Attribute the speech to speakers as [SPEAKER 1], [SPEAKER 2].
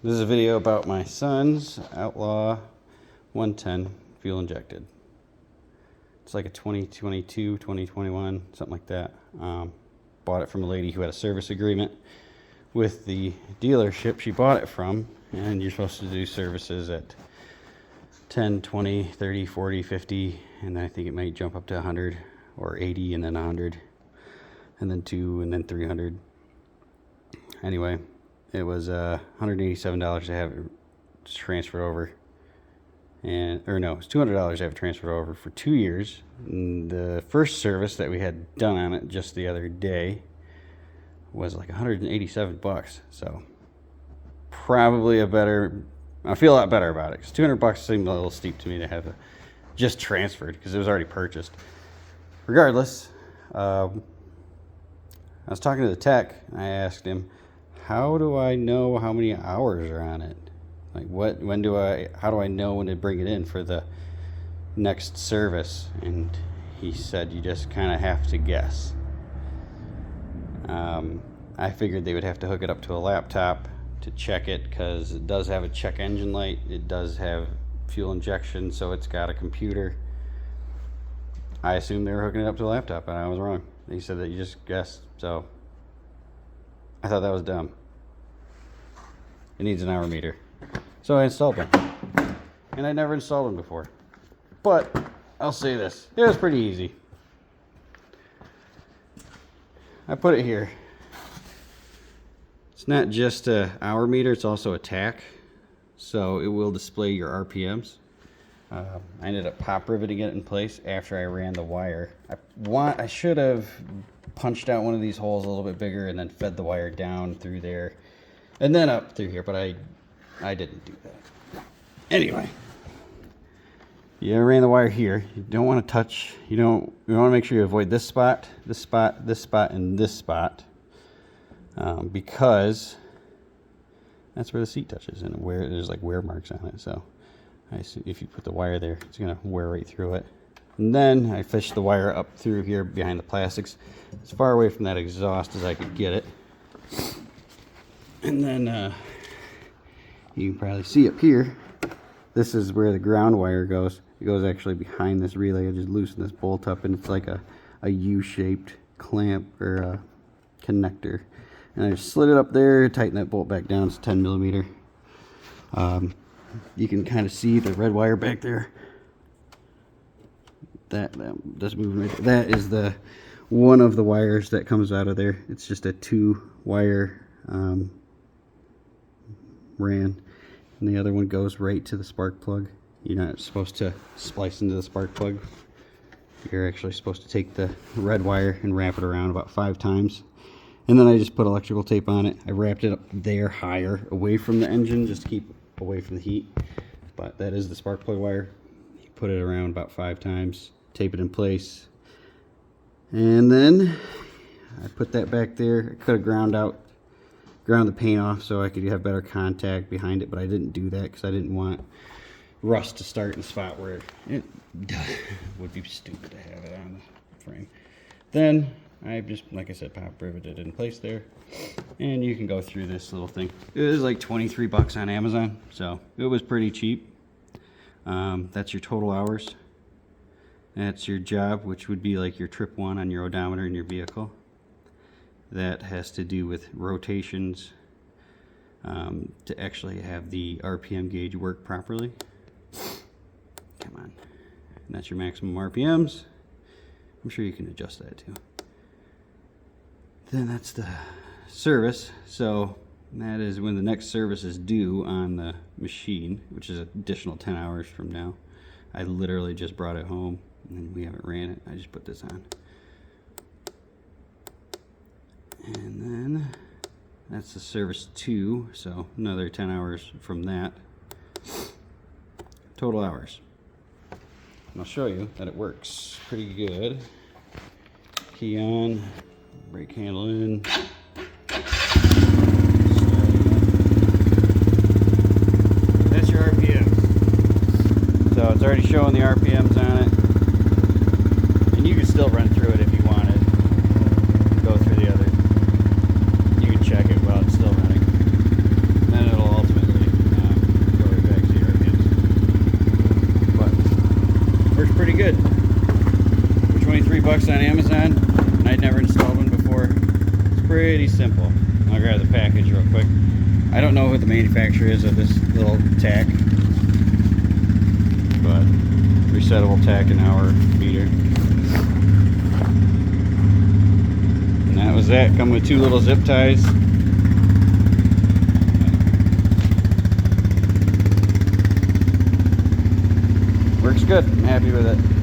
[SPEAKER 1] This is a video about my son's Outlaw 110 fuel injected. It's like a 2022, 2021, something like that. Bought it from a lady who had a service agreement with the dealership she bought it from, and you're supposed to do services at 10, 20, 30, 40, 50, and I think it might jump up to 100 or 80 and then 100 and then 2 and then 300. Anyway, it was $187 to have it transferred over, or no, it's $200 to have it transferred over for 2 years. And the first service that we had done on it just the other day was like $187. So probably I feel a lot better about it, because $200 seemed a little steep to me to have it just transferred because it was already purchased. Regardless, I was talking to the tech. I asked him, how do I know how many hours are on it? Like, how do I know when to bring it in for the next service? And he said, you just kind of have to guess. I figured they would have to hook it up to a laptop to check it, because it does have a check engine light. It does have fuel injection, so it's got a computer. I assumed they were hooking it up to a laptop, and I was wrong. He said that you just guessed, so I thought that was dumb. It needs an hour meter. So I installed one. And I never installed one before. But I'll say this, it was pretty easy. I put it here. It's not just an hour meter, it's also a tach. So it will display your RPMs. I ended up pop riveting it in place after I ran the wire. I should have punched out one of these holes a little bit bigger and then fed the wire down through there and then up through here, but I didn't do that. Anyway, you ran the wire here. You don't want to touch, you want to make sure you avoid this spot, this spot, this spot, and this spot, because that's where the seat touches and there's like wear marks on it. So if you put the wire there, it's going to wear right through it. And then I fished the wire up through here behind the plastics, as far away from that exhaust as I could get it. And then you can probably see up here, this is where the ground wire goes. It goes actually behind this relay. I just loosened this bolt up, and it's like a U-shaped clamp or a connector. And I just slid it up there, tighten that bolt back down. It's 10 millimeter. You can kind of see the red wire back there. That's moving right there. That is the one of the wires that comes out of there. It's just a 2-wire ran, and the other one goes right to the spark plug. You're not supposed to splice into the spark plug. You're actually supposed to take the red wire and wrap it around about 5 times. And then I just put electrical tape on it. I wrapped it up there higher, away from the engine, just to keep away from the heat. But that is the spark plug wire. You put it around about 5 times, tape it in place, and then I put that back there. I could have ground the paint off so I could have better contact behind it, but I didn't do that because I didn't want rust to start in the spot where it would be stupid to have it on the frame. Then I just, like I said, pop riveted it in place there, and you can go through this little thing. It was like $23 on Amazon, so it was pretty cheap. That's your total hours. That's your job, which would be like your trip 1 on your odometer in your vehicle. That has to do with rotations, to actually have the RPM gauge work properly. Come on. And that's your maximum RPMs. I'm sure you can adjust that too. Then that's the service. So that is when the next service is due on the machine, which is an additional 10 hours from now. I literally just brought it home and we haven't ran it. I just put this on. And then that's the service 2, so another 10 hours from that. Total hours. And I'll show you that it works pretty good. Key on, brake handle in. That's your RPMs. So it's already showing the RPMs on it. And you can still run through it if you wanted. Go through the other. You can check it while it's still running. Then it'll ultimately this on Amazon, and I'd never installed one before. It's pretty simple. I'll grab the package real quick. I don't know who the manufacturer is of this little tack, but resettable tack and hour meter. And that was that. Come with 2 little zip ties. Works good. I'm happy with it.